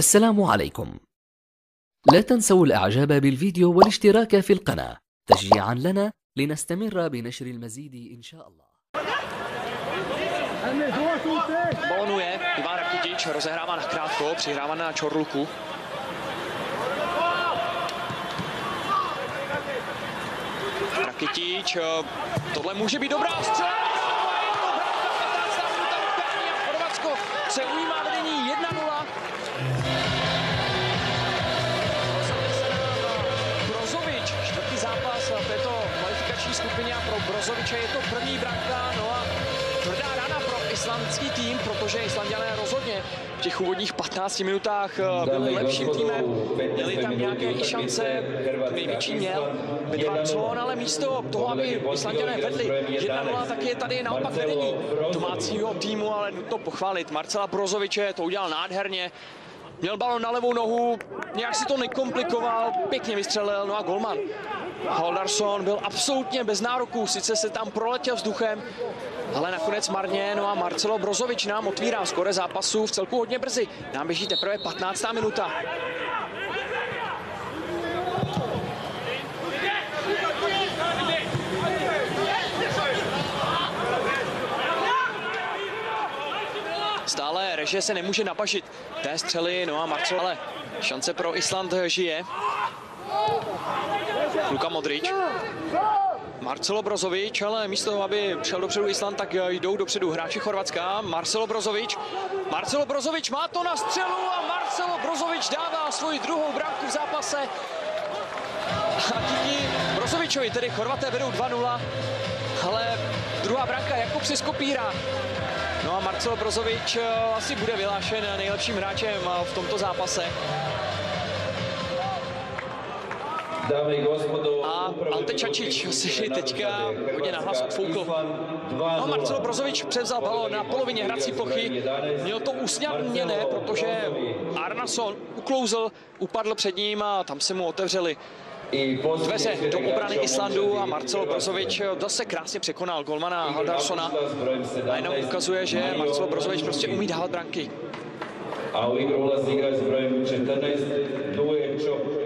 السلام عليكم. لا تنسوا الإعجاب بالفيديو والاشتراك في القناة تشجيعا لنا لنستمر بنشر المزيد إن شاء الله. Balonu je Ivan Rakitič, rozehrává na krátko, přihrává na Čorluku. Rakitič, tohle může být dobrá střela. Chorvatsko se ujímá vedení 1-0. Brozovič, čtvrtý zápas v této kvalifikační skupině a pro Brozoviče je to první branka. No a tvrdá rána pro islandský tým, protože Islanďané rozhodně v těch úvodních 15 minutách byli lepším týmem. Měli tam nějaké i šance, největší měl Bedvarsson, ale místo toho, aby Islanďané vedli 1-0, tak je tady naopak vedení domácího týmu, ale nutno pochválit Marcela Brozoviče, to udělal nádherně. Měl balon na levou nohu, nějak si to nekomplikoval, pěkně vystřelil, no a golman Haldarsson byl absolutně bez nároků, sice se tam proletěl vzduchem, ale nakonec marně, no a Marcelo Brozovič nám otvírá skóre zápasu v celku hodně brzy. Nám běží teprve 15. minuta. Stále režie se nemůže napašit té střely, no a Marcelo, ale šance pro Island žije. Luka Modrič. Marcelo Brozovič, ale místo toho, aby šel dopředu Island, tak jdou dopředu hráči Chorvatska. Marcelo Brozovič má to na střelu a Marcelo Brozovič dává svoji druhou branku v zápase. A díky Brozovičovi, tedy Chorvaté vedou 2-0, ale druhá branka Jakub si skopírá. No a Marcelo Brozovič asi bude vyhlášen nejlepším hráčem v tomto zápase. A Ante Čačič si teďka hodně nahlas odfoukl. No, Marcelo Brozovič převzal balón na polovině hrací plochy. Měl to usnadněné, protože Arnason uklouzl, upadl před ním a tam se mu otevřely dveře do obrany Islandu a Marcelo Brozovič zase krásně překonal golmana Haldarssona. A jenom ukazuje, že Marcelo Brozovič prostě umí dávat branky. A u igru ulazi igrač s brojem 14, Duje Čop.